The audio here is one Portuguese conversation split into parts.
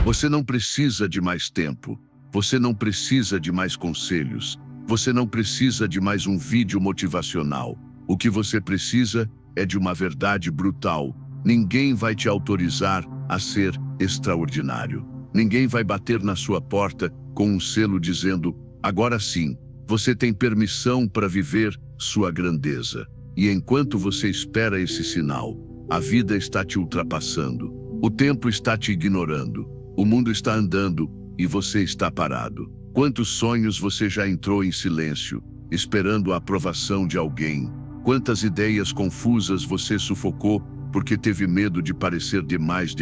Você não precisa de mais tempo. Você não precisa de mais conselhos. Você não precisa de mais um vídeo motivacional. O que você precisa é de uma verdade brutal. Ninguém vai te autorizar a ser extraordinário. Ninguém vai bater na sua porta com um selo dizendo: agora sim, você tem permissão para viver sua grandeza. E enquanto você espera esse sinal, a vida está te ultrapassando. O tempo está te ignorando. O mundo está andando e você está parado. Quantos sonhos você já entrou em silêncio, esperando a aprovação de alguém? Quantas ideias confusas você sufocou porque teve medo de parecer demais,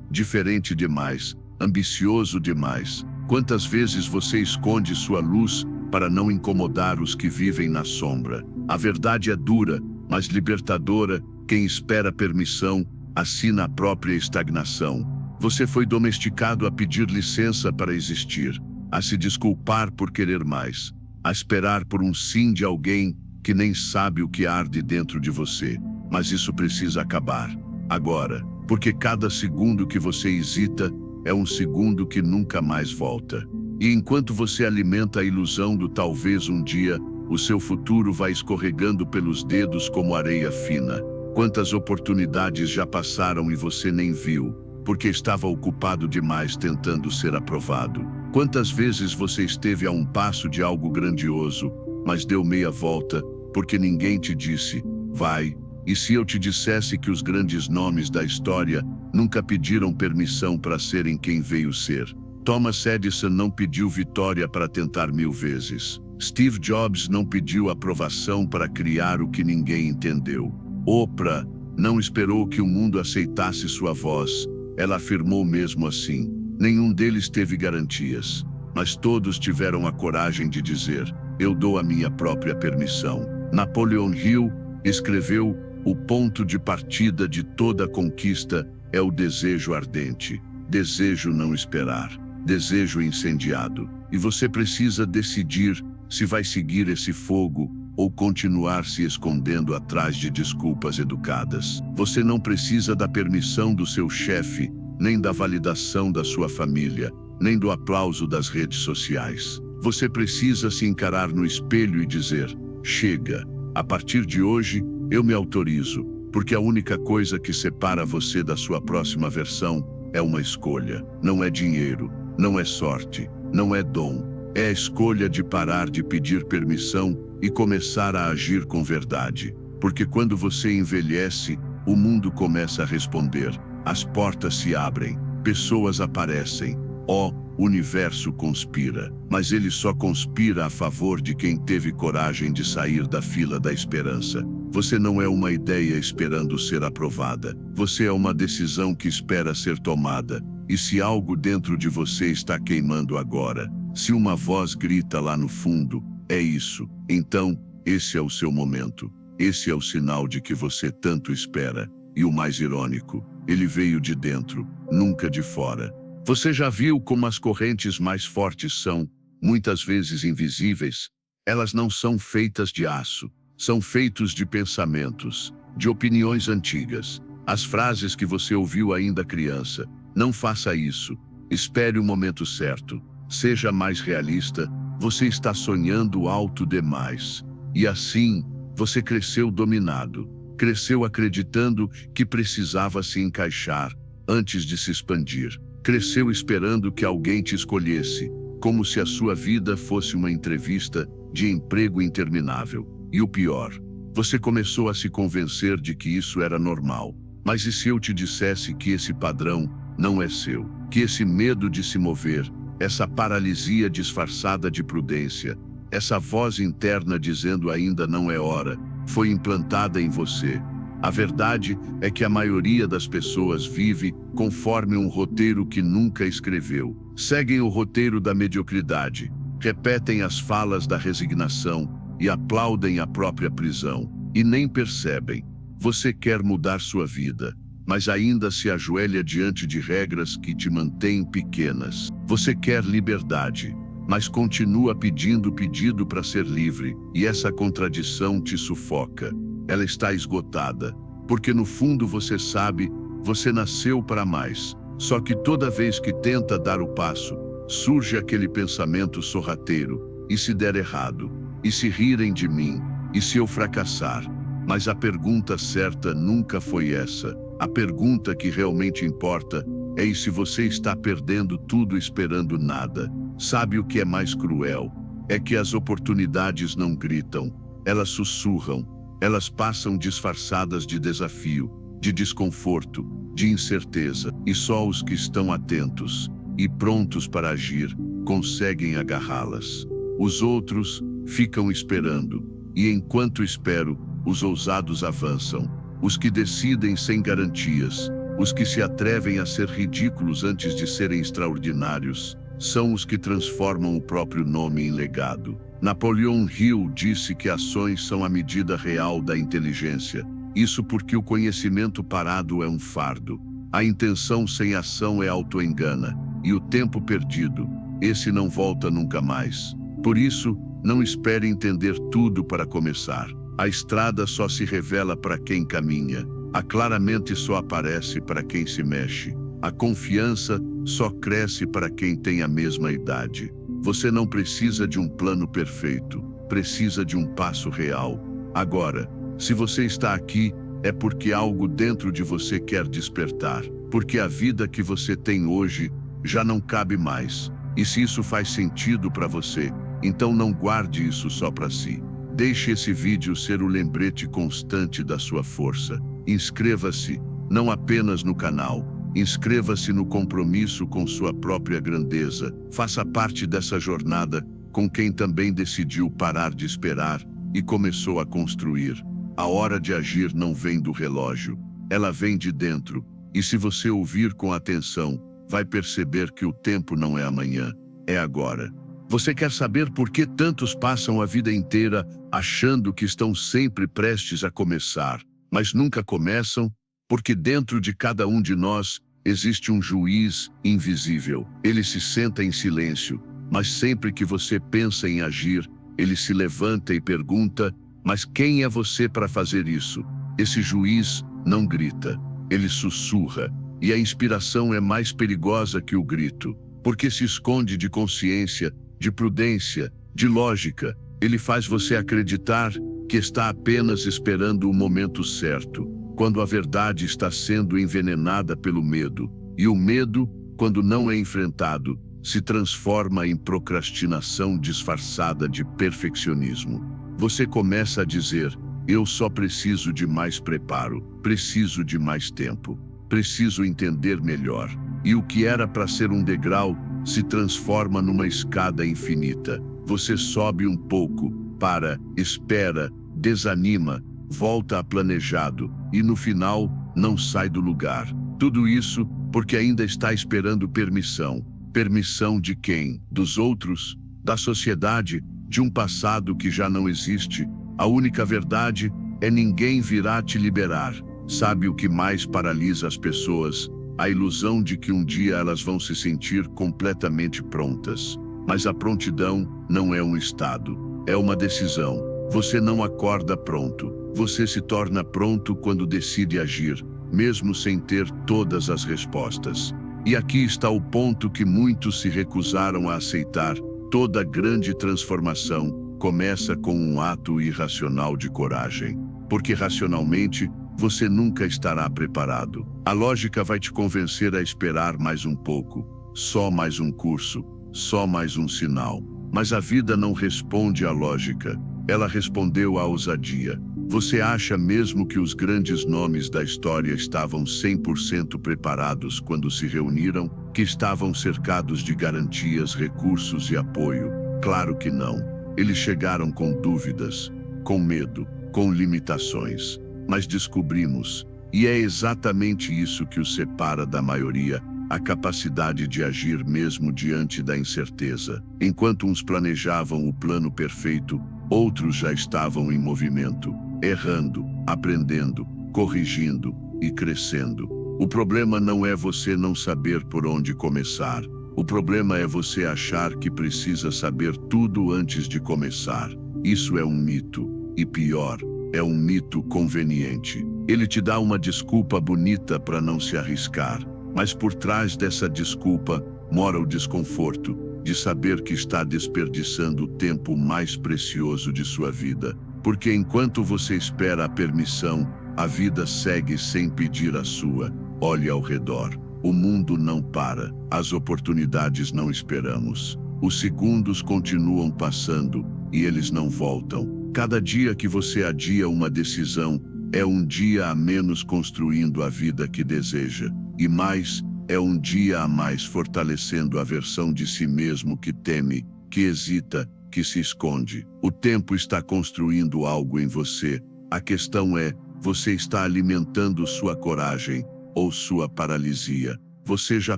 diferente demais, ambicioso demais? Quantas vezes você esconde sua luz para não incomodar os que vivem na sombra? A verdade é dura, mas libertadora. Quem espera permissão, assina a própria estagnação. Você foi domesticado a pedir licença para existir, a se desculpar por querer mais, a esperar por um sim de alguém que nem sabe o que arde dentro de você. Mas isso precisa acabar, agora, porque cada segundo que você hesita é um segundo que nunca mais volta. E enquanto você alimenta a ilusão do talvez um dia, o seu futuro vai escorregando pelos dedos como areia fina. Quantas oportunidades já passaram e você nem viu, porque estava ocupado demais tentando ser aprovado? Quantas vezes você esteve a um passo de algo grandioso, mas deu meia volta, porque ninguém te disse, vai? E se eu te dissesse que os grandes nomes da história nunca pediram permissão para serem quem veio ser? Thomas Edison não pediu vitória para tentar 1000 vezes. Steve Jobs não pediu aprovação para criar o que ninguém entendeu. Oprah não esperou que o mundo aceitasse sua voz. Ela afirmou mesmo assim. Nenhum deles teve garantias, mas todos tiveram a coragem de dizer, eu dou a minha própria permissão. Napoleon Hill escreveu, o ponto de partida de toda conquista é o desejo ardente. Desejo não esperar. Desejo incendiado. E você precisa decidir se vai seguir esse fogo ou continuar se escondendo atrás de desculpas educadas. Você não precisa da permissão do seu chefe, nem da validação da sua família, nem do aplauso das redes sociais. Você precisa se encarar no espelho e dizer, chega, a partir de hoje eu me autorizo, porque a única coisa que separa você da sua próxima versão é uma escolha. Não é dinheiro, não é sorte, não é dom. É a escolha de parar de pedir permissão e começar a agir com verdade. Porque quando você envelhece, o mundo começa a responder. As portas se abrem, pessoas aparecem. O universo conspira. Mas ele só conspira a favor de quem teve coragem de sair da fila da esperança. Você não é uma ideia esperando ser aprovada. Você é uma decisão que espera ser tomada. E se algo dentro de você está queimando agora, se uma voz grita lá no fundo, é isso, então, esse é o seu momento. Esse é o sinal de que você tanto espera. E o mais irônico, ele veio de dentro, nunca de fora. Você já viu como as correntes mais fortes são, muitas vezes invisíveis? Elas não são feitas de aço, são feitos de pensamentos, de opiniões antigas. As frases que você ouviu ainda criança. Não faça isso. Espere o momento certo. Seja mais realista. Você está sonhando alto demais. E assim, você cresceu dominado. Cresceu acreditando que precisava se encaixar antes de se expandir. Cresceu esperando que alguém te escolhesse, como se a sua vida fosse uma entrevista de emprego interminável. E o pior, você começou a se convencer de que isso era normal. Mas e se eu te dissesse que esse padrão não é seu? Que esse medo de se mover, essa paralisia disfarçada de prudência, essa voz interna dizendo ainda não é hora, foi implantada em você. A verdade é que a maioria das pessoas vive conforme um roteiro que nunca escreveu. Seguem o roteiro da mediocridade, repetem as falas da resignação e aplaudem a própria prisão. E nem percebem. Você quer mudar sua vida, mas ainda se ajoelha diante de regras que te mantêm pequenas. Você quer liberdade, mas continua pedindo pedido para ser livre, e essa contradição te sufoca. Ela está esgotada, porque no fundo você sabe, você nasceu para mais, Só que toda vez que tenta dar o passo, surge aquele pensamento sorrateiro: e se der errado? E se rirem de mim? E se eu fracassar? Mas a pergunta certa nunca foi essa. A pergunta que realmente importa é: e se você está perdendo tudo esperando nada? Sabe o que é mais cruel? É que as oportunidades não gritam, elas sussurram, elas passam disfarçadas de desafio, de desconforto, de incerteza, e só os que estão atentos e prontos para agir conseguem agarrá-las. Os outros ficam esperando, e enquanto esperam, os ousados avançam, os que decidem sem garantias, os que se atrevem a ser ridículos antes de serem extraordinários, são os que transformam o próprio nome em legado. Napoleon Hill disse que ações são a medida real da inteligência. Isso porque o conhecimento parado é um fardo. A intenção sem ação é autoengana. E o tempo perdido, esse não volta nunca mais. Por isso, não espere entender tudo para começar. A estrada só se revela para quem caminha. A claramente só aparece para quem se mexe. A confiança só cresce para quem tem a mesma idade. Você não precisa de um plano perfeito, precisa de um passo real. Agora, se você está aqui, é porque algo dentro de você quer despertar, porque a vida que você tem hoje já não cabe mais. E se isso faz sentido para você, então não guarde isso só para si. Deixe esse vídeo ser o lembrete constante da sua força. Inscreva-se, não apenas no canal, inscreva-se no compromisso com sua própria grandeza. Faça parte dessa jornada com quem também decidiu parar de esperar e começou a construir. A hora de agir não vem do relógio, ela vem de dentro. E se você ouvir com atenção, vai perceber que o tempo não é amanhã, é agora. Você quer saber por que tantos passam a vida inteira achando que estão sempre prestes a começar, mas nunca começam? Porque dentro de cada um de nós existe um juiz invisível. Ele se senta em silêncio, mas sempre que você pensa em agir, ele se levanta e pergunta: mas quem é você para fazer isso? Esse juiz não grita, ele sussurra, e a inspiração é mais perigosa que o grito, porque se esconde de consciência, de prudência, de lógica. Ele faz você acreditar que está apenas esperando o momento certo, quando a verdade está sendo envenenada pelo medo. E o medo, quando não é enfrentado, se transforma em procrastinação disfarçada de perfeccionismo. Você começa a dizer: eu só preciso de mais preparo, preciso de mais tempo, preciso entender melhor. E o que era para ser um degrau se transforma numa escada infinita. Você sobe um pouco, para, espera, desanima, volta a planejado e no final não sai do lugar. Tudo isso porque ainda está esperando permissão. Permissão de quem? Dos outros? Da sociedade? De um passado que já não existe? A única verdade é: ninguém virá te liberar. Sabe o que mais paralisa as pessoas? A ilusão de que um dia elas vão se sentir completamente prontas. Mas a prontidão não é um estado, é uma decisão. Você não acorda pronto. Você se torna pronto quando decide agir, mesmo sem ter todas as respostas. E aqui está o ponto que muitos se recusaram a aceitar. Toda grande transformação começa com um ato irracional de coragem. Porque racionalmente, você nunca estará preparado. A lógica vai te convencer a esperar mais um pouco, só mais um curso, só mais um sinal. Mas a vida não responde à lógica, ela respondeu à ousadia. Você acha mesmo que os grandes nomes da história estavam 100% preparados quando se reuniram? Que estavam cercados de garantias, recursos e apoio? Claro que não. Eles chegaram com dúvidas, com medo, com limitações. Mas descobrimos, e é exatamente isso que os separa da maioria, a capacidade de agir mesmo diante da incerteza. Enquanto uns planejavam o plano perfeito, outros já estavam em movimento, errando, aprendendo, corrigindo e crescendo. O problema não é você não saber por onde começar. O problema é você achar que precisa saber tudo antes de começar. Isso é um mito, e pior, é um mito conveniente. Ele te dá uma desculpa bonita para não se arriscar. Mas por trás dessa desculpa mora o desconforto de saber que está desperdiçando o tempo mais precioso de sua vida. Porque enquanto você espera a permissão, a vida segue sem pedir a sua. Olhe ao redor. O mundo não para. As oportunidades não esperamos. Os segundos continuam passando e eles não voltam. Cada dia que você adia uma decisão é um dia a menos construindo a vida que deseja. E mais, é um dia a mais fortalecendo a versão de si mesmo que teme, que hesita, que se esconde. O tempo está construindo algo em você. A questão é, você está alimentando sua coragem ou sua paralisia? Você já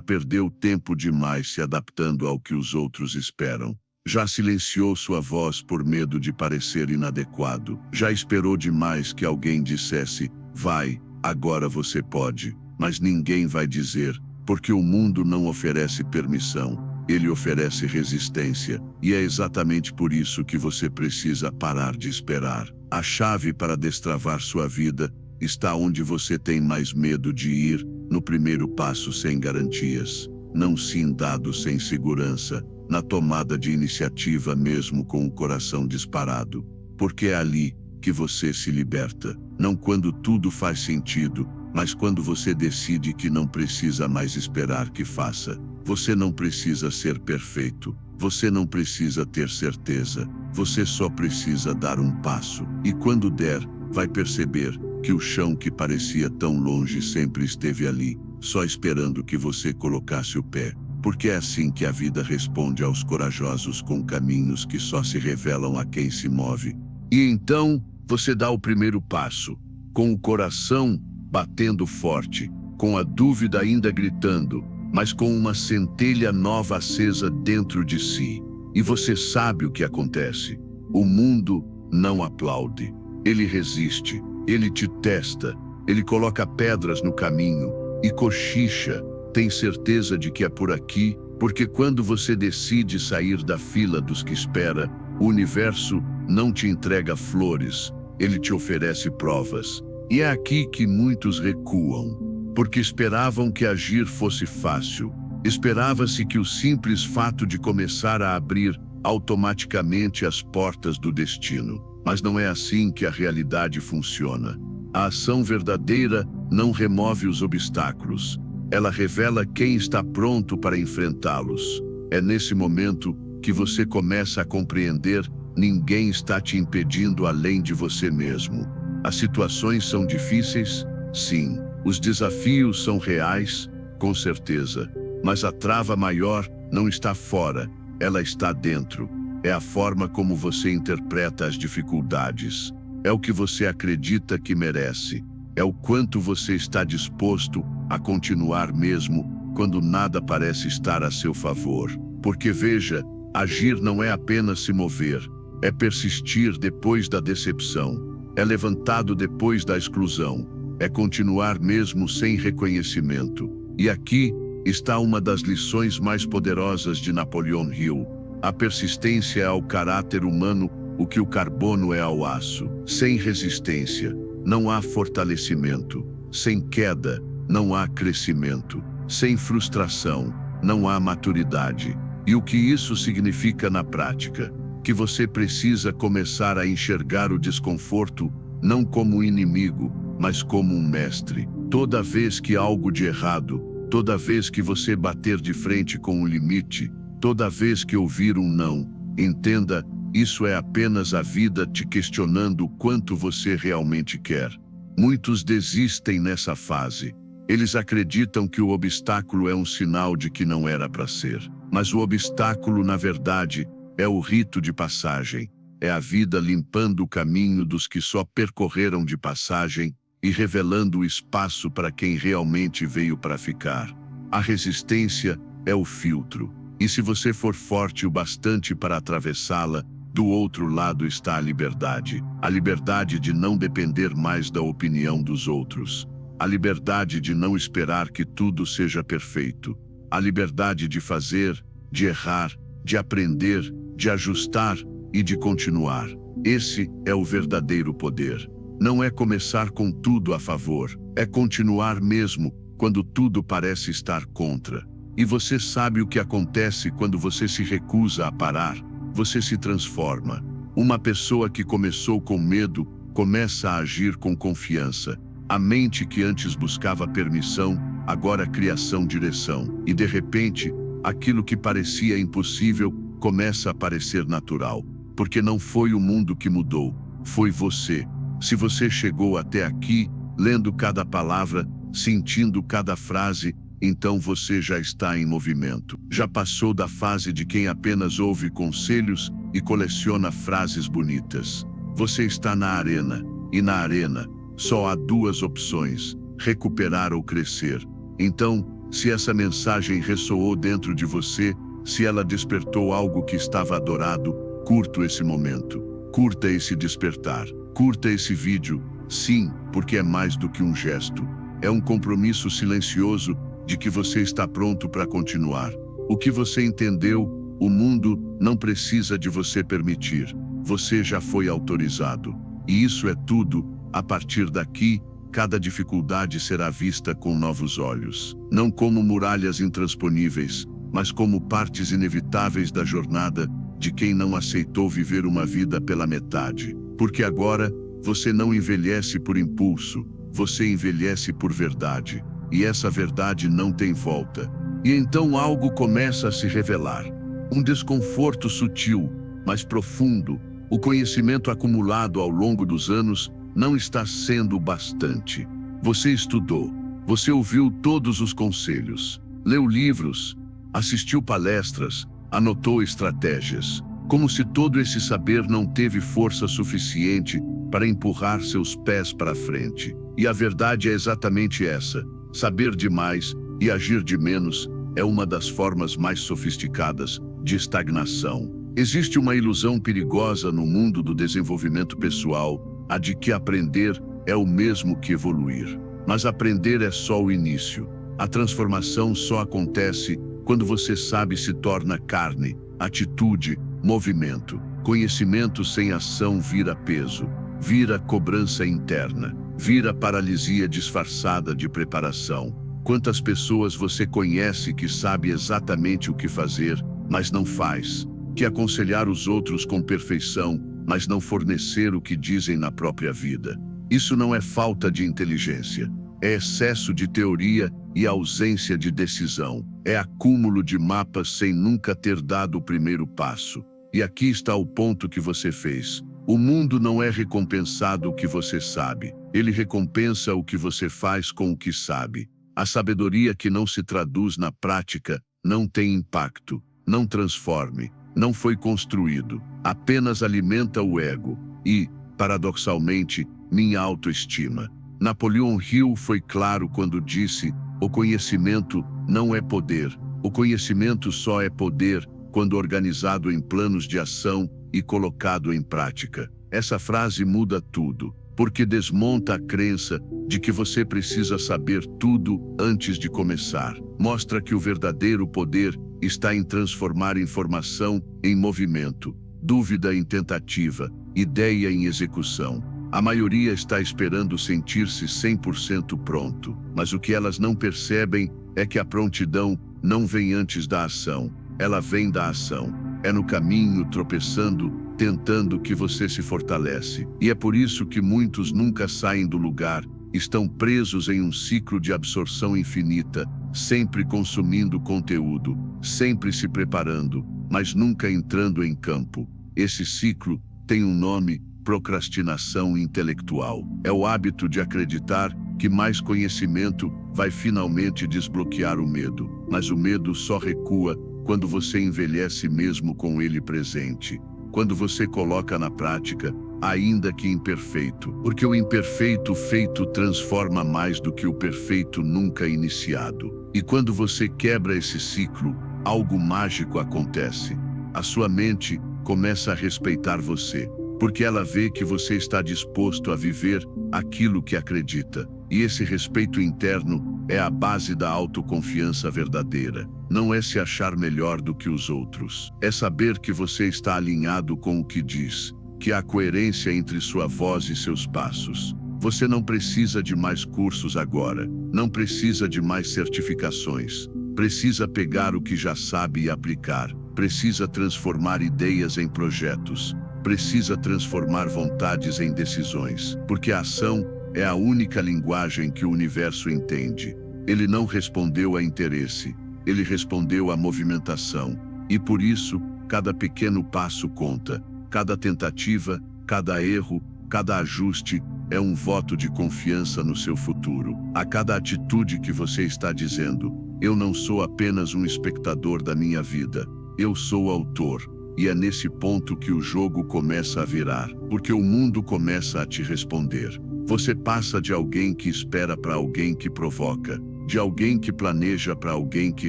perdeu tempo demais se adaptando ao que os outros esperam. Já silenciou sua voz por medo de parecer inadequado. Já esperou demais que alguém dissesse, vai, agora você pode. Mas ninguém vai dizer, porque o mundo não oferece permissão, ele oferece resistência. E é exatamente por isso que você precisa parar de esperar. A chave para destravar sua vida está onde você tem mais medo de ir, no primeiro passo sem garantias. Não sim dado sem segurança, na tomada de iniciativa mesmo com o coração disparado. Porque é ali que você se liberta. Não quando tudo faz sentido, mas quando você decide que não precisa mais esperar que faça. Você não precisa ser perfeito. Você não precisa ter certeza. Você só precisa dar um passo. E quando der, vai perceber que o chão que parecia tão longe sempre esteve ali, só esperando que você colocasse o pé. Porque é assim que a vida responde aos corajosos com caminhos que só se revelam a quem se move. E então, você dá o primeiro passo, com o coração batendo forte, com a dúvida ainda gritando, mas com uma centelha nova acesa dentro de si. E você sabe o que acontece. O mundo não aplaude. Ele resiste, ele te testa, ele coloca pedras no caminho e cochicha. Tem certeza de que é por aqui, porque quando você decide sair da fila dos que espera, o universo não te entrega flores, ele te oferece provas. E é aqui que muitos recuam, porque esperavam que agir fosse fácil. Esperava-se que o simples fato de começar a abrir automaticamente as portas do destino. Mas não é assim que a realidade funciona. A ação verdadeira não remove os obstáculos. Ela revela quem está pronto para enfrentá-los. É nesse momento que você começa a compreender: ninguém está te impedindo além de você mesmo. As situações são difíceis? Sim. Os desafios são reais? Com certeza. Mas a trava maior não está fora, ela está dentro. É a forma como você interpreta as dificuldades. É o que você acredita que merece. É o quanto você está disposto a continuar mesmo quando nada parece estar a seu favor. Porque veja, agir não é apenas se mover, é persistir depois da decepção. É levantado depois da exclusão. É continuar mesmo sem reconhecimento. E aqui está uma das lições mais poderosas de Napoleon Hill. A persistência é ao caráter humano o que o carbono é ao aço. Sem resistência, não há fortalecimento. Sem queda, não há crescimento. Sem frustração, não há maturidade. E o que isso significa na prática? Que você precisa começar a enxergar o desconforto não como um inimigo, mas como um mestre. Toda vez que algo de errado, toda vez que você bater de frente com um limite, toda vez que ouvir um não, entenda, isso é apenas a vida te questionando o quanto você realmente quer. Muitos desistem nessa fase. Eles acreditam que o obstáculo é um sinal de que não era para ser. Mas o obstáculo, na verdade, é o rito de passagem. É a vida limpando o caminho dos que só percorreram de passagem e revelando o espaço para quem realmente veio para ficar. A resistência é o filtro. E se você for forte o bastante para atravessá-la, do outro lado está a liberdade. A liberdade de não depender mais da opinião dos outros. A liberdade de não esperar que tudo seja perfeito. A liberdade de fazer, de errar, de aprender, de ajustar e de continuar. Esse é o verdadeiro poder. Não é começar com tudo a favor, é continuar mesmo quando tudo parece estar contra. E você sabe o que acontece quando você se recusa a parar. Você se transforma. Uma pessoa que começou com medo começa a agir com confiança. A mente que antes buscava permissão, agora criação, direção. E de repente, aquilo que parecia impossível começa a parecer natural. Porque não foi o mundo que mudou, foi você. Se você chegou até aqui, lendo cada palavra, sentindo cada frase, então você já está em movimento. Já passou da fase de quem apenas ouve conselhos e coleciona frases bonitas. Você está na arena, e na arena só há duas opções: recuperar ou crescer. Então, se essa mensagem ressoou dentro de você, se ela despertou algo que estava adorado, curta esse momento, curta esse despertar, curta esse vídeo. Sim, porque é mais do que um gesto. É um compromisso silencioso de que você está pronto para continuar. O que você entendeu, o mundo não precisa de você permitir. Você já foi autorizado. E isso é tudo. A partir daqui, cada dificuldade será vista com novos olhos. Não como muralhas intransponíveis, mas como partes inevitáveis da jornada de quem não aceitou viver uma vida pela metade. Porque agora, você não envelhece por impulso, você envelhece por verdade. E essa verdade não tem volta. E então algo começa a se revelar. Um desconforto sutil, mas profundo. O conhecimento acumulado ao longo dos anos não está sendo bastante. Você estudou, você ouviu todos os conselhos, leu livros, assistiu palestras, anotou estratégias, como se todo esse saber não teve força suficiente para empurrar seus pés para frente. E a verdade é exatamente essa: saber demais e agir de menos é uma das formas mais sofisticadas de estagnação. Existe uma ilusão perigosa no mundo do desenvolvimento pessoal, a de que aprender é o mesmo que evoluir. Mas aprender é só o início. A transformação só acontece quando você sabe se torna carne, atitude, movimento. Conhecimento sem ação vira peso, vira cobrança interna, vira paralisia disfarçada de preparação. Quantas pessoas você conhece que sabe exatamente o que fazer, mas não faz? Que aconselhar os outros com perfeição, mas não fornecer o que dizem na própria vida. Isso não é falta de inteligência, é excesso de teoria e ausência de decisão. É acúmulo de mapas sem nunca ter dado o primeiro passo. E aqui está o ponto que você fez. O mundo não é recompensado o que você sabe, ele recompensa o que você faz com o que sabe. A sabedoria que não se traduz na prática não tem impacto, não transforme, não foi construído, apenas alimenta o ego e, paradoxalmente, minha autoestima. Napoleon Hill foi claro quando disse: o conhecimento não é poder, o conhecimento só é poder quando organizado em planos de ação e colocado em prática. Essa frase muda tudo, porque desmonta a crença de que você precisa saber tudo antes de começar. Mostra que o verdadeiro poder está em transformar informação em movimento, dúvida em tentativa, ideia em execução. A maioria está esperando sentir-se 100% pronto, mas o que elas não percebem é que a prontidão não vem antes da ação, ela vem da ação. É no caminho, tropeçando, tentando, que você se fortalece. E é por isso que muitos nunca saem do lugar, estão presos em um ciclo de absorção infinita, sempre consumindo conteúdo, sempre se preparando, mas nunca entrando em campo. Esse ciclo tem um nome: procrastinação intelectual. É o hábito de acreditar que mais conhecimento vai finalmente desbloquear o medo. Mas o medo só recua quando você envelhece mesmo com ele presente. Quando você coloca na prática, ainda que imperfeito. Porque o imperfeito feito transforma mais do que o perfeito nunca iniciado. E quando você quebra esse ciclo, algo mágico acontece. A sua mente começa a respeitar você, porque ela vê que você está disposto a viver aquilo que acredita. E esse respeito interno é a base da autoconfiança verdadeira. Não é se achar melhor do que os outros. É saber que você está alinhado com o que diz, que há coerência entre sua voz e seus passos. Você não precisa de mais cursos agora, não precisa de mais certificações. Precisa pegar o que já sabe e aplicar. Precisa transformar ideias em projetos. Precisa transformar vontades em decisões, porque a ação é a única linguagem que o universo entende. Ele não respondeu a interesse, ele respondeu à movimentação. E por isso, cada pequeno passo conta. Cada tentativa, cada erro, cada ajuste é um voto de confiança no seu futuro. A cada atitude que você está dizendo, eu não sou apenas um espectador da minha vida, eu sou autor. E é nesse ponto que o jogo começa a virar, porque o mundo começa a te responder. Você passa de alguém que espera para alguém que provoca, de alguém que planeja para alguém que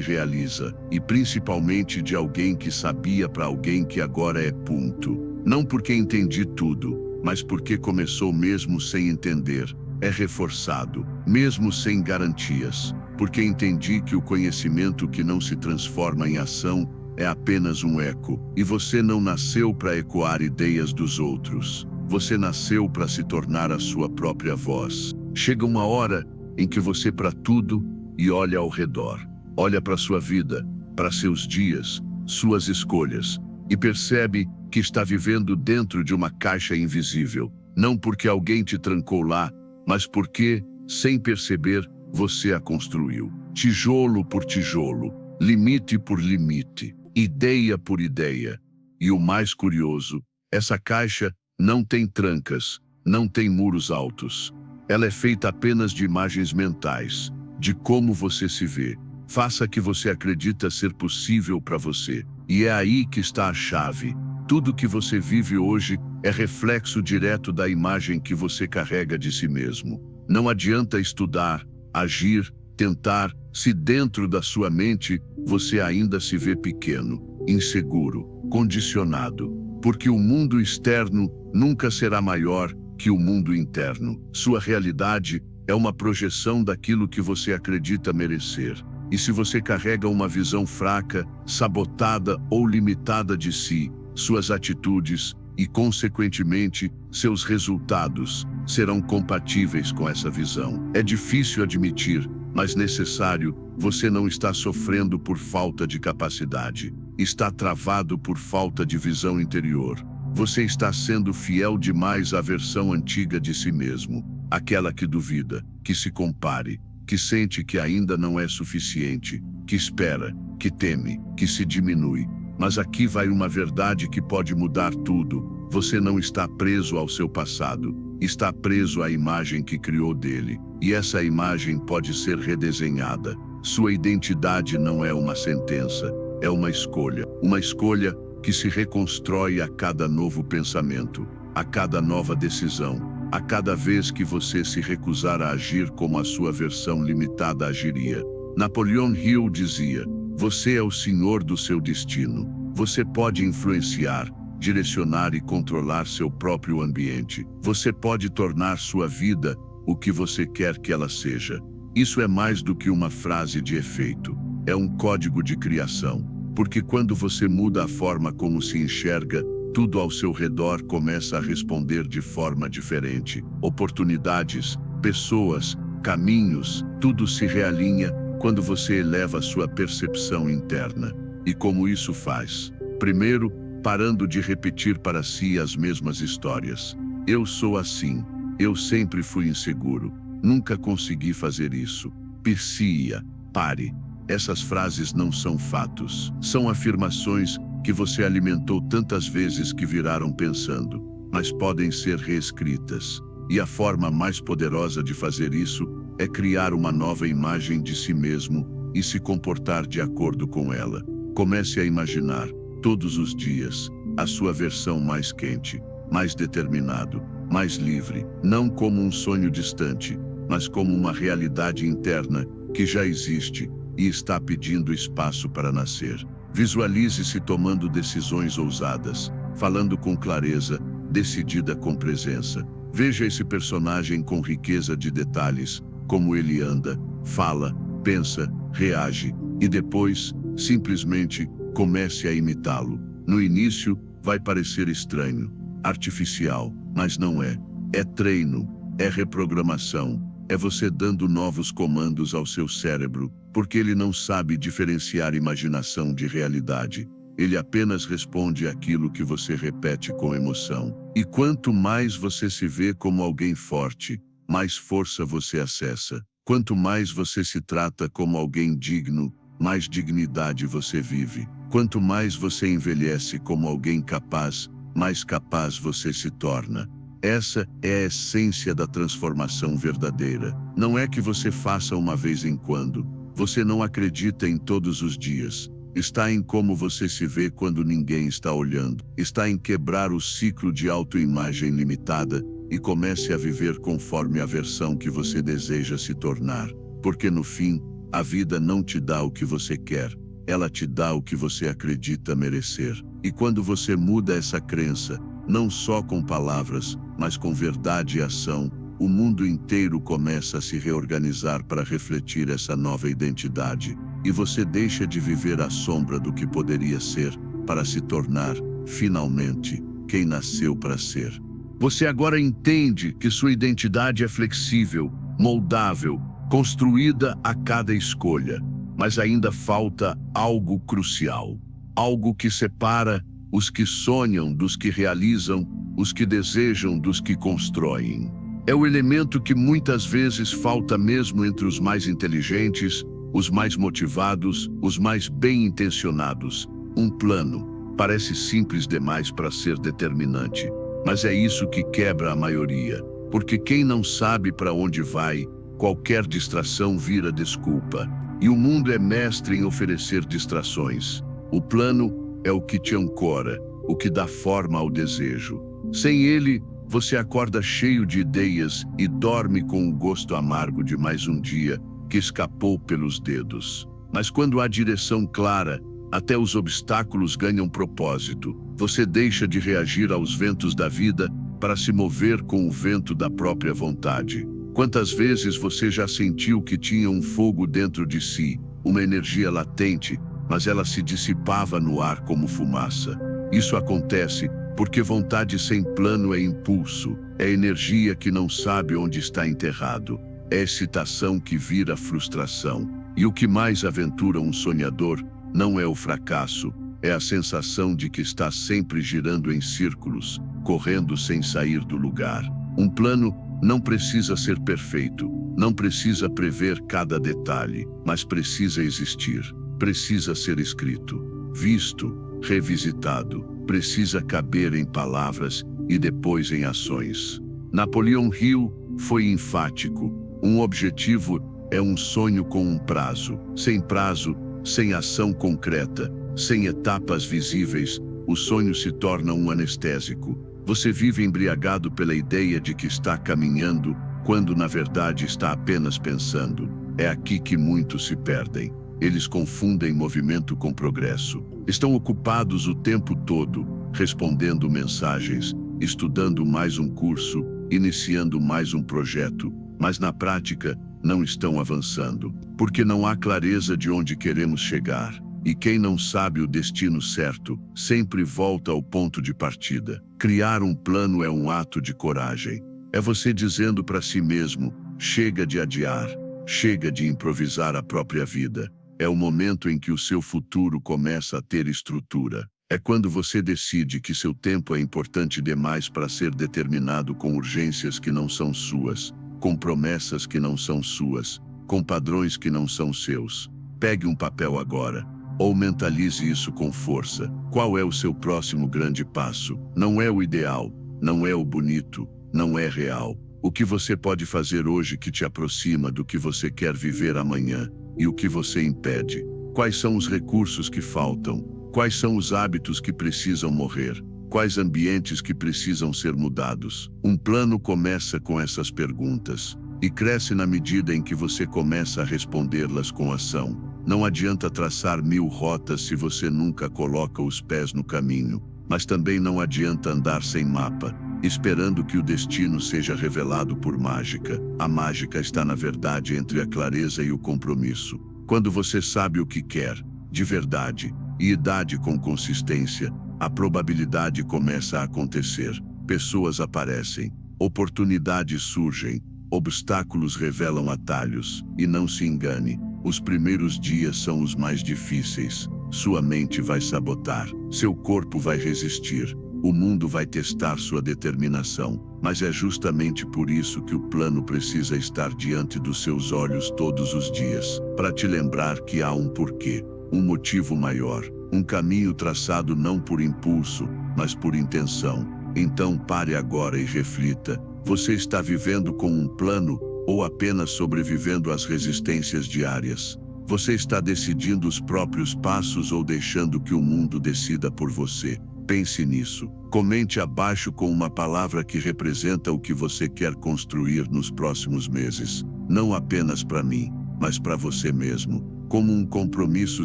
realiza, e principalmente de alguém que sabia para alguém que agora é ponto. Não porque entendi tudo, mas porque começou mesmo sem entender. É reforçado, mesmo sem garantias, porque entendi que o conhecimento que não se transforma em ação é apenas um eco, e você não nasceu para ecoar ideias dos outros. Você nasceu para se tornar a sua própria voz. Chega uma hora em que você para tudo e olha ao redor. Olha para sua vida, para seus dias, suas escolhas, e percebe que está vivendo dentro de uma caixa invisível. Não porque alguém te trancou lá, mas porque, sem perceber, você a construiu. Tijolo por tijolo, limite por limite, ideia por ideia. E o mais curioso, essa caixa não tem trancas, não tem muros altos. Ela é feita apenas de imagens mentais, de como você se vê. Faça que você acredita ser possível para você. E é aí que está a chave. Tudo que você vive hoje é reflexo direto da imagem que você carrega de si mesmo. Não adianta estudar, agir, tentar, se dentro da sua mente você ainda se vê pequeno, inseguro, condicionado. Porque o mundo externo nunca será maior que o mundo interno. Sua realidade é uma projeção daquilo que você acredita merecer. E se você carrega uma visão fraca, sabotada ou limitada de si, suas atitudes e, consequentemente, seus resultados serão compatíveis com essa visão. É difícil admitir, mas necessário. Você não está sofrendo por falta de capacidade. Está travado por falta de visão interior. Você está sendo fiel demais à versão antiga de si mesmo. Aquela que duvida, que se compare, que sente que ainda não é suficiente, que espera, que teme, que se diminui. Mas aqui vai uma verdade que pode mudar tudo. Você não está preso ao seu passado, está preso à imagem que criou dele. E essa imagem pode ser redesenhada. Sua identidade não é uma sentença, é uma escolha. Uma escolha que se reconstrói a cada novo pensamento, a cada nova decisão, a cada vez que você se recusar a agir como a sua versão limitada agiria. Napoleon Hill dizia: você é o senhor do seu destino. Você pode influenciar, direcionar e controlar seu próprio ambiente. Você pode tornar sua vida o que você quer que ela seja. Isso é mais do que uma frase de efeito. É um código de criação. Porque quando você muda a forma como se enxerga, tudo ao seu redor começa a responder de forma diferente. Oportunidades, pessoas, caminhos, tudo se realinha quando você eleva sua percepção interna. E como isso faz? Primeiro, parando de repetir para si as mesmas histórias. Eu sou assim. Eu sempre fui inseguro. Nunca consegui fazer isso. Persia, pare. Essas frases não são fatos. São afirmações que você alimentou tantas vezes que viraram pensando, mas podem ser reescritas. E a forma mais poderosa de fazer isso é criar uma nova imagem de si mesmo e se comportar de acordo com ela. Comece a imaginar, todos os dias, a sua versão mais quente, mais determinado, mais livre, não como um sonho distante, mas como uma realidade interna que já existe e está pedindo espaço para nascer. Visualize-se tomando decisões ousadas, falando com clareza, decidida com presença. Veja esse personagem com riqueza de detalhes, como ele anda, fala, pensa, reage, e depois, simplesmente, comece a imitá-lo. No início, vai parecer estranho, artificial, mas não é. É treino, É reprogramação. É você dando novos comandos ao seu cérebro, porque ele não sabe diferenciar imaginação de realidade. Ele apenas responde àquilo que você repete com emoção. E quanto mais você se vê como alguém forte, mais força você acessa. Quanto mais você se trata como alguém digno, mais dignidade você vive. Quanto mais você envelhece como alguém capaz, mais capaz você se torna. Essa é a essência da transformação verdadeira. Não é que você faça uma vez em quando. Você não acredita em todos os dias. Está em como você se vê quando ninguém está olhando. Está em quebrar o ciclo de autoimagem limitada e comece a viver conforme a versão que você deseja se tornar. Porque no fim, a vida não te dá o que você quer. Ela te dá o que você acredita merecer. E quando você muda essa crença, não só com palavras, mas com verdade e ação, o mundo inteiro começa a se reorganizar para refletir essa nova identidade. E você deixa de viver à sombra do que poderia ser, para se tornar, finalmente, quem nasceu para ser. Você agora entende que sua identidade é flexível, moldável, construída a cada escolha. Mas ainda falta algo crucial. Algo que separa os que sonham dos que realizam, os que desejam dos que constroem. É o elemento que muitas vezes falta mesmo entre os mais inteligentes, os mais motivados, os mais bem-intencionados. Um plano. Parece simples demais para ser determinante, mas é isso que quebra a maioria, porque quem não sabe para onde vai, qualquer distração vira desculpa. E o mundo é mestre em oferecer distrações. O plano é o que te ancora, o que dá forma ao desejo. Sem ele, você acorda cheio de ideias e dorme com o gosto amargo de mais um dia que escapou pelos dedos. Mas quando há direção clara, até os obstáculos ganham propósito. Você deixa de reagir aos ventos da vida para se mover com o vento da própria vontade. Quantas vezes você já sentiu que tinha um fogo dentro de si, uma energia latente, mas ela se dissipava no ar como fumaça? Isso acontece porque vontade sem plano é impulso, é energia que não sabe onde está enterrado, é excitação que vira frustração. E o que mais aventura um sonhador não é o fracasso, é a sensação de que está sempre girando em círculos, correndo sem sair do lugar. Um plano não precisa ser perfeito, não precisa prever cada detalhe, mas precisa existir, precisa ser escrito, visto, revisitado, precisa caber em palavras e depois em ações. Napoleon Hill foi enfático. Um objetivo é um sonho com um prazo. Sem prazo, sem ação concreta, sem etapas visíveis, o sonho se torna um anestésico. Você vive embriagado pela ideia de que está caminhando, quando na verdade está apenas pensando. É aqui que muitos se perdem. Eles confundem movimento com progresso. Estão ocupados o tempo todo, respondendo mensagens, estudando mais um curso, iniciando mais um projeto, mas na prática não estão avançando, porque não há clareza de onde queremos chegar. E quem não sabe o destino certo, sempre volta ao ponto de partida. Criar um plano é um ato de coragem. É você dizendo para si mesmo, chega de adiar, chega de improvisar a própria vida. É o momento em que o seu futuro começa a ter estrutura. É quando você decide que seu tempo é importante demais para ser determinado com urgências que não são suas, com promessas que não são suas, com padrões que não são seus. Pegue um papel agora. Ou mentalize isso com força. Qual é o seu próximo grande passo? Não é o ideal, não é o bonito, não é real. O que você pode fazer hoje que te aproxima do que você quer viver amanhã? E o que você impede? Quais são os recursos que faltam? Quais são os hábitos que precisam morrer? Quais ambientes que precisam ser mudados? Um plano começa com essas perguntas e cresce na medida em que você começa a respondê-las com ação. Não adianta traçar 1000 rotas se você nunca coloca os pés no caminho, mas também não adianta andar sem mapa, esperando que o destino seja revelado por mágica. A mágica está, na verdade, entre a clareza e o compromisso. Quando você sabe o que quer, de verdade, e idade com consistência, a probabilidade começa a acontecer. Pessoas aparecem, Oportunidades surgem, obstáculos revelam atalhos, e não se engane, os primeiros dias são os mais difíceis. Sua mente vai sabotar, seu corpo vai resistir, o mundo vai testar sua determinação, mas é justamente por isso que o plano precisa estar diante dos seus olhos todos os dias, para te lembrar que há um porquê, um motivo maior, um caminho traçado não por impulso, mas por intenção. Então pare agora e reflita. Você está vivendo com um plano ou apenas sobrevivendo às resistências diárias? Você está decidindo os próprios passos ou deixando que o mundo decida por você? Pense nisso. Comente abaixo com uma palavra que representa o que você quer construir nos próximos meses. Não apenas para mim, mas para você mesmo. Como um compromisso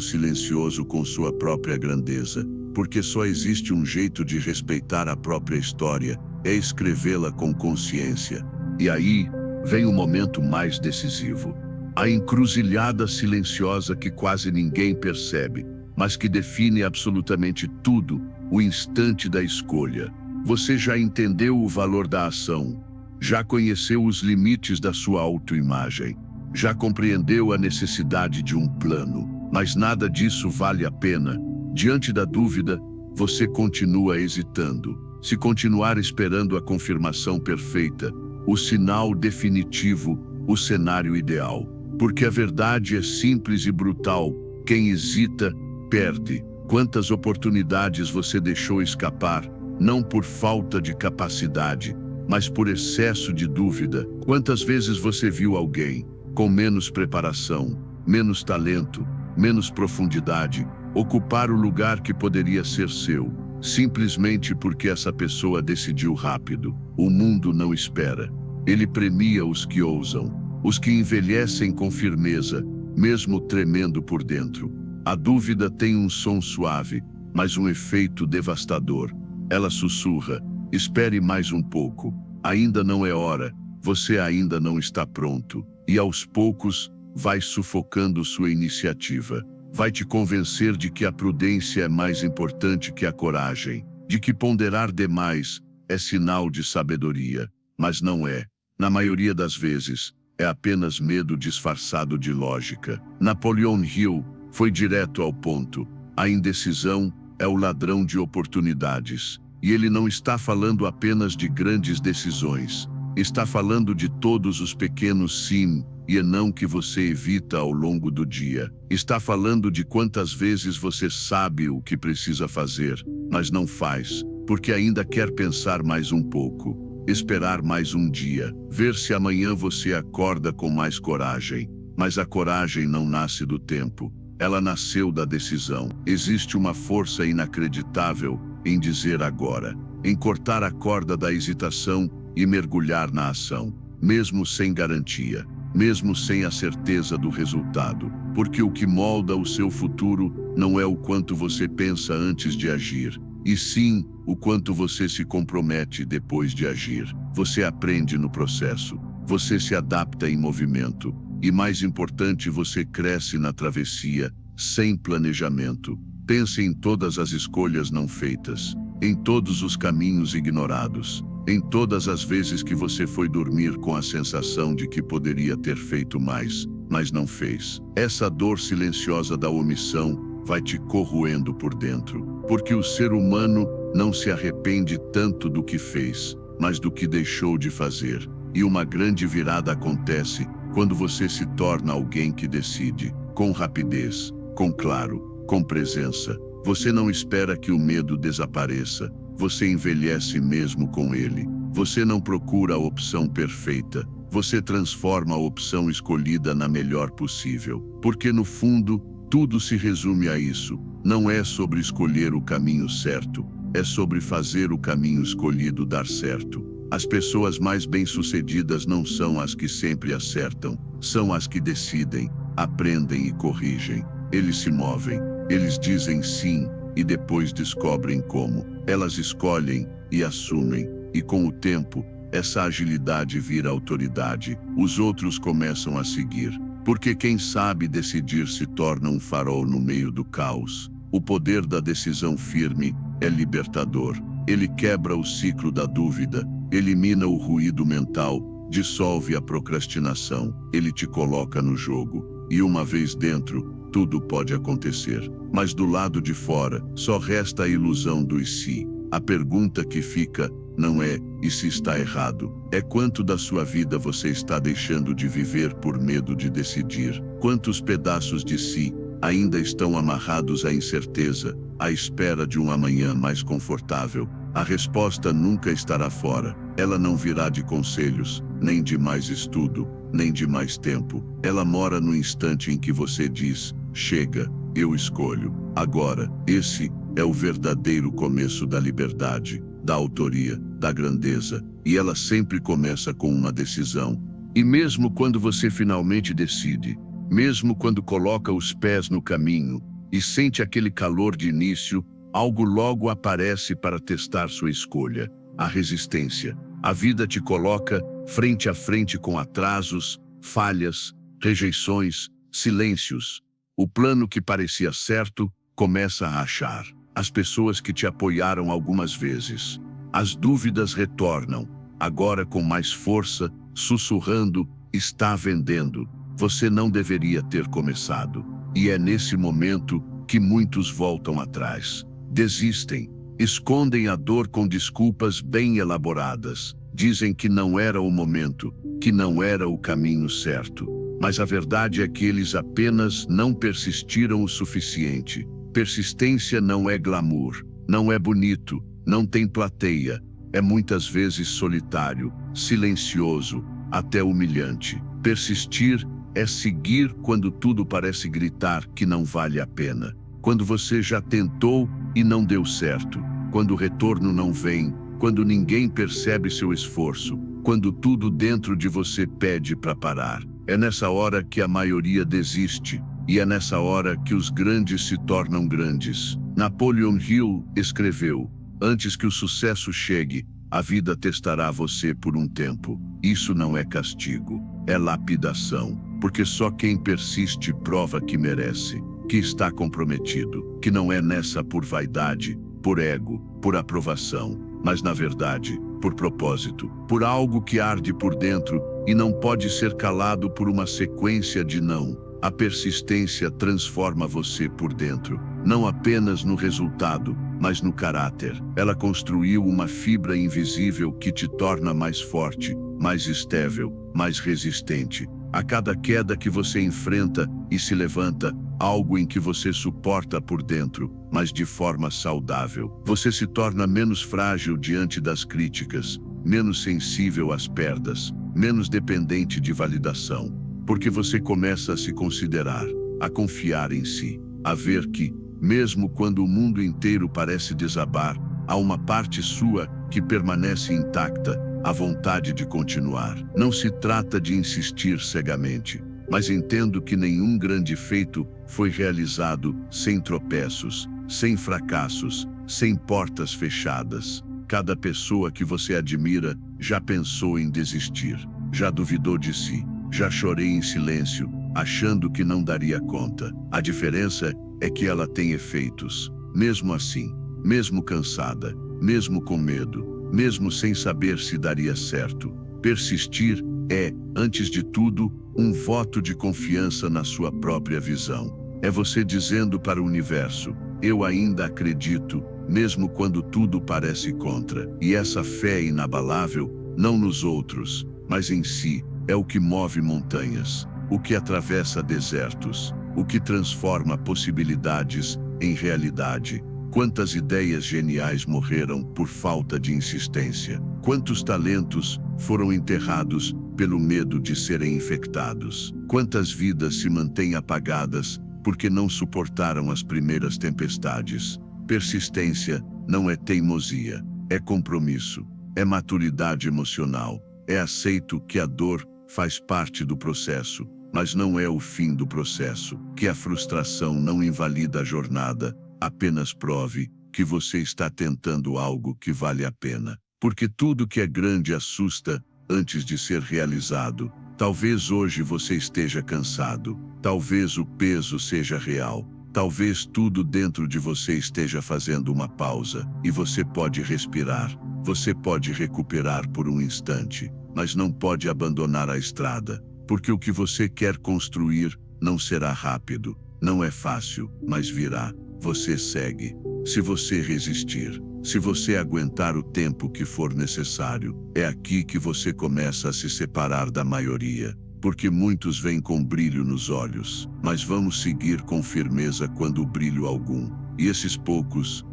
silencioso com sua própria grandeza. Porque só existe um jeito de respeitar a própria história, é escrevê-la com consciência. E aí, vem o momento mais decisivo. A encruzilhada silenciosa que quase ninguém percebe, mas que define absolutamente tudo, o instante da escolha. Você já entendeu o valor da ação, já conheceu os limites da sua autoimagem, já compreendeu a necessidade de um plano, mas nada disso vale a pena. Diante da dúvida, você continua hesitando. Se continuar esperando a confirmação perfeita, o sinal definitivo, o cenário ideal. Porque a verdade é simples e brutal. Quem hesita, perde. Quantas oportunidades você deixou escapar, não por falta de capacidade, mas por excesso de dúvida? Quantas vezes você viu alguém com menos preparação, menos talento, menos profundidade, ocupar o lugar que poderia ser seu, simplesmente porque essa pessoa decidiu rápido? O mundo não espera. Ele premia os que ousam, os que envelhecem com firmeza, mesmo tremendo por dentro. A dúvida tem um som suave, mas um efeito devastador. Ela sussurra: espere mais um pouco, ainda não é hora, você ainda não está pronto. E aos poucos, vai sufocando sua iniciativa. Vai te convencer de que a prudência é mais importante que a coragem, de que ponderar demais é sinal de sabedoria, mas não é. Na maioria das vezes, é apenas medo disfarçado de lógica. Napoleon Hill foi direto ao ponto. A indecisão é o ladrão de oportunidades. E ele não está falando apenas de grandes decisões. Está falando de todos os pequenos sim e não que você evita ao longo do dia. Está falando de quantas vezes você sabe o que precisa fazer, mas não faz, porque ainda quer pensar mais um pouco, esperar mais um dia, ver se amanhã você acorda com mais coragem. Mas a coragem não nasce do tempo, ela nasceu da decisão. Existe uma força inacreditável em dizer agora, em cortar a corda da hesitação e mergulhar na ação, mesmo sem garantia. Mesmo sem a certeza do resultado, porque o que molda o seu futuro não é o quanto você pensa antes de agir, e sim o quanto você se compromete depois de agir. Você aprende no processo, você se adapta em movimento, e mais importante, você cresce na travessia, sem planejamento. Pense em todas as escolhas não feitas, em todos os caminhos ignorados, em todas as vezes que você foi dormir com a sensação de que poderia ter feito mais, mas não fez. Essa dor silenciosa da omissão vai te corroendo por dentro, porque o ser humano não se arrepende tanto do que fez, mas do que deixou de fazer. E uma grande virada acontece quando você se torna alguém que decide, com rapidez, com claro, com presença. Você não espera que o medo desapareça. Você envelhece mesmo com ele. Você não procura a opção perfeita. Você transforma a opção escolhida na melhor possível. Porque no fundo, tudo se resume a isso. Não é sobre escolher o caminho certo. É sobre fazer o caminho escolhido dar certo. As pessoas mais bem-sucedidas não são as que sempre acertam. São as que decidem, aprendem e corrigem. Eles se movem. Eles dizem sim e depois descobrem como. Elas escolhem e assumem, e com o tempo, essa agilidade vira autoridade. Os outros começam a seguir, porque quem sabe decidir se torna um farol no meio do caos. O poder da decisão firme é libertador. Ele quebra o ciclo da dúvida elimina o ruído mental, dissolve a procrastinação, ele te coloca no jogo. E uma vez dentro, tudo pode acontecer. Mas do lado de fora, só resta a ilusão do e se. A pergunta que fica não é e se está errado, é quanto da sua vida você está deixando de viver por medo de decidir. Quantos pedaços de si ainda estão amarrados à incerteza, à espera de um amanhã mais confortável. A resposta nunca estará fora. Ela não virá de conselhos, nem de mais estudo, nem de mais tempo. Ela mora no instante em que você diz: chega, eu escolho. Agora, esse é o verdadeiro começo da liberdade, da autoria, da grandeza. E ela sempre começa com uma decisão. E mesmo quando você finalmente decide, mesmo quando coloca os pés no caminho e sente aquele calor de início, algo logo aparece para testar sua escolha: a resistência. A vida te coloca frente a frente com atrasos, falhas, rejeições, silêncios. O plano que parecia certo começa a rachar. As pessoas que te apoiaram algumas vezes. As dúvidas retornam, agora com mais força, sussurrando: está vendendo. Você não deveria ter começado. E é nesse momento que muitos voltam atrás. Desistem, escondem a dor com desculpas bem elaboradas. Dizem que não era o momento, que não era o caminho certo. Mas a verdade é que eles apenas não persistiram o suficiente. Persistência não é glamour, não é bonito, não tem plateia. É muitas vezes solitário, silencioso, até humilhante. Persistir é seguir quando tudo parece gritar que não vale a pena. Quando você já tentou e não deu certo. Quando o retorno não vem. Quando ninguém percebe seu esforço. Quando tudo dentro de você pede para parar. É nessa hora que a maioria desiste. E é nessa hora que os grandes se tornam grandes. Napoleon Hill escreveu: antes que o sucesso chegue, a vida testará você por um tempo. Isso não é castigo, é lapidação. Porque só quem persiste prova que merece, que está comprometido, que não é nessa por vaidade, por ego, por aprovação, mas na verdade, por propósito, por algo que arde por dentro e não pode ser calado por uma sequência de não. A persistência transforma você por dentro, não apenas no resultado, mas no caráter. Ela construiu uma fibra invisível que te torna mais forte, mais estável, mais resistente. A cada queda que você enfrenta e se levanta, algo em que você suporta por dentro, mas de forma saudável. Você se torna menos frágil diante das críticas, menos sensível às perdas, menos dependente de validação. Porque você começa a se considerar, a confiar em si, a ver que, mesmo quando o mundo inteiro parece desabar, há uma parte sua que permanece intacta, a vontade de continuar. Não se trata de insistir cegamente, mas entendo que nenhum grande feito foi realizado sem tropeços, sem fracassos, sem portas fechadas. Cada pessoa que você admira já pensou em desistir, já duvidou de si, já chorei em silêncio, achando que não daria conta. A diferença é que ela tem efeitos. Mesmo assim, mesmo cansada, mesmo com medo, mesmo sem saber se daria certo. Persistir é, antes de tudo, um voto de confiança na sua própria visão. É você dizendo para o universo: eu ainda acredito, mesmo quando tudo parece contra. E essa fé inabalável, não nos outros, mas em si, é o que move montanhas, o que atravessa desertos, o que transforma possibilidades em realidade. Quantas ideias geniais morreram por falta de insistência? Quantos talentos foram enterrados pelo medo de serem infectados? Quantas vidas se mantêm apagadas porque não suportaram as primeiras tempestades? Persistência não é teimosia, é compromisso, é maturidade emocional, é aceito que a dor faz parte do processo, mas não é o fim do processo, que a frustração não invalida a jornada, apenas prove que você está tentando algo que vale a pena. Porque tudo que é grande assusta antes de ser realizado. Talvez hoje você esteja cansado, talvez o peso seja real, talvez tudo dentro de você esteja fazendo uma pausa, e você pode respirar. Você pode recuperar por um instante, mas não pode abandonar a estrada, porque o que você quer construir não será rápido, não é fácil, mas virá. Você segue. Se você resistir, se você aguentar o tempo que for necessário, é aqui que você começa a se separar da maioria. Porque muitos vêm com brilho nos olhos, mas vamos seguir com firmeza quando brilho algum. E esses poucos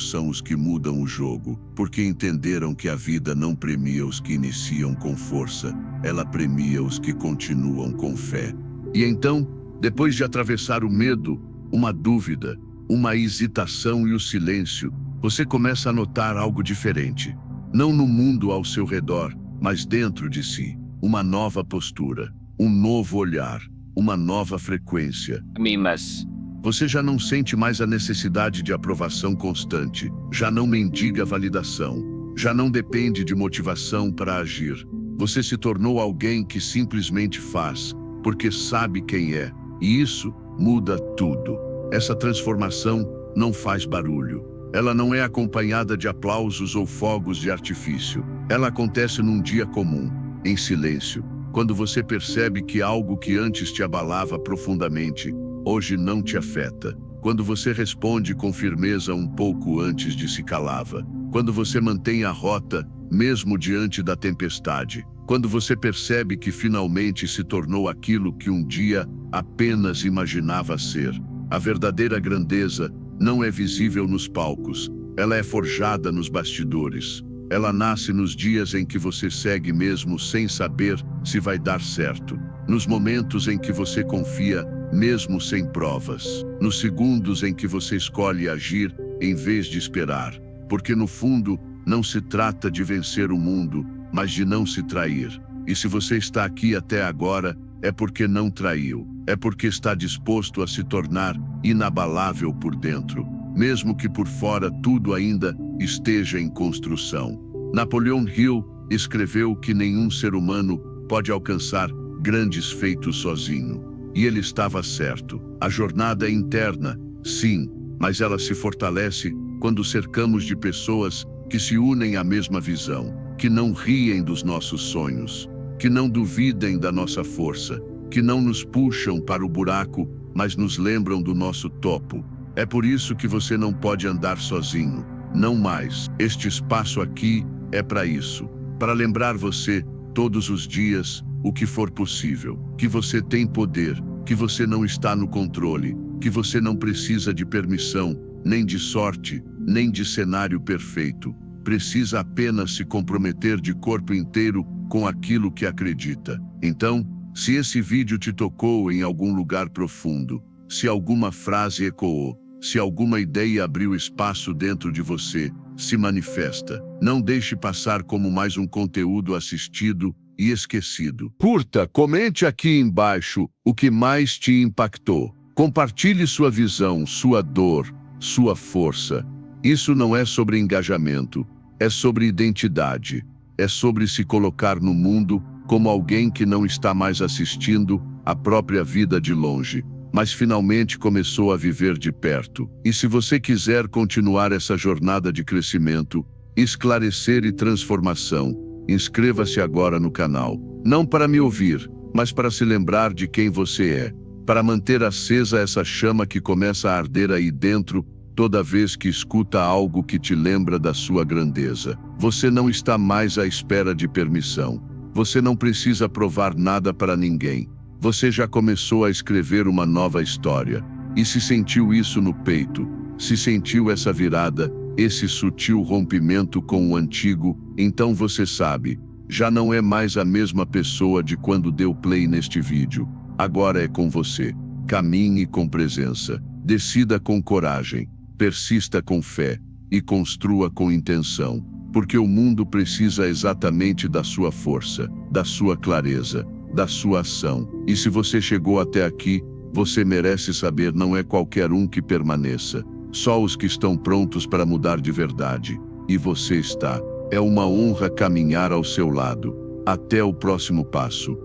são os que mudam o jogo, porque entenderam que a vida não premia os que iniciam com força, ela premia os que continuam com fé. E então, depois de atravessar o medo, uma dúvida, uma hesitação e o silêncio, você começa a notar algo diferente. Não no mundo ao seu redor, mas dentro de si. Uma nova postura, um novo olhar, uma nova frequência. Mimas. Você já não sente mais a necessidade de aprovação constante, já não mendiga validação, já não depende de motivação para agir. Você se tornou alguém que simplesmente faz, porque sabe quem é, e isso muda tudo. Essa transformação não faz barulho. Ela não é acompanhada de aplausos ou fogos de artifício. Ela acontece num dia comum, em silêncio, quando você percebe que algo que antes te abalava profundamente, hoje não te afeta. Quando você responde com firmeza um pouco antes de se calava. Quando você mantém a rota, mesmo diante da tempestade. Quando você percebe que finalmente se tornou aquilo que um dia apenas imaginava ser. A verdadeira grandeza não é visível nos palcos, ela é forjada nos bastidores. Ela nasce nos dias em que você segue mesmo sem saber se vai dar certo. Nos momentos em que você confia, mesmo sem provas. Nos segundos em que você escolhe agir em vez de esperar. Porque no fundo, não se trata de vencer o mundo, mas de não se trair. E se você está aqui até agora, é porque não traiu. É porque está disposto a se tornar inabalável por dentro, mesmo que por fora tudo ainda esteja em construção. Napoleon Hill escreveu que nenhum ser humano pode alcançar grandes feitos sozinho. E ele estava certo. A jornada é interna, sim, mas ela se fortalece quando cercamos de pessoas que se unem à mesma visão, que não riem dos nossos sonhos, que não duvidem da nossa força, que não nos puxam para o buraco, mas nos lembram do nosso topo. É por isso que você não pode andar sozinho, não mais. Este espaço aqui é para isso, para lembrar você, todos os dias, o que for possível, que você tem poder, que você não está no controle, que você não precisa de permissão, nem de sorte, nem de cenário perfeito. Precisa apenas se comprometer de corpo inteiro com aquilo que acredita. Então, se esse vídeo te tocou em algum lugar profundo, se alguma frase ecoou, se alguma ideia abriu espaço dentro de você, se manifesta. Não deixe passar como mais um conteúdo assistido e esquecido. Curta, comente aqui embaixo o que mais te impactou. Compartilhe sua visão, sua dor, sua força. Isso não é sobre engajamento, é sobre identidade. É sobre se colocar no mundo como alguém que não está mais assistindo a própria vida de longe, mas finalmente começou a viver de perto. E se você quiser continuar essa jornada de crescimento, esclarecer e transformação, inscreva-se agora no canal. Não para me ouvir, mas para se lembrar de quem você é. Para manter acesa essa chama que começa a arder aí dentro toda vez que escuta algo que te lembra da sua grandeza. Você não está mais à espera de permissão. Você não precisa provar nada para ninguém. Você já começou a escrever uma nova história. E se sentiu isso no peito, se sentiu essa virada, esse sutil rompimento com o antigo, então você sabe, já não é mais a mesma pessoa de quando deu play neste vídeo. Agora é com você. Caminhe com presença, decida com coragem, persista com fé e construa com intenção, porque o mundo precisa exatamente da sua força, da sua clareza, da sua ação. E se você chegou até aqui, você merece saber, não é qualquer um que permaneça, só os que estão prontos para mudar de verdade. E você está. É uma honra caminhar ao seu lado. Até o próximo passo.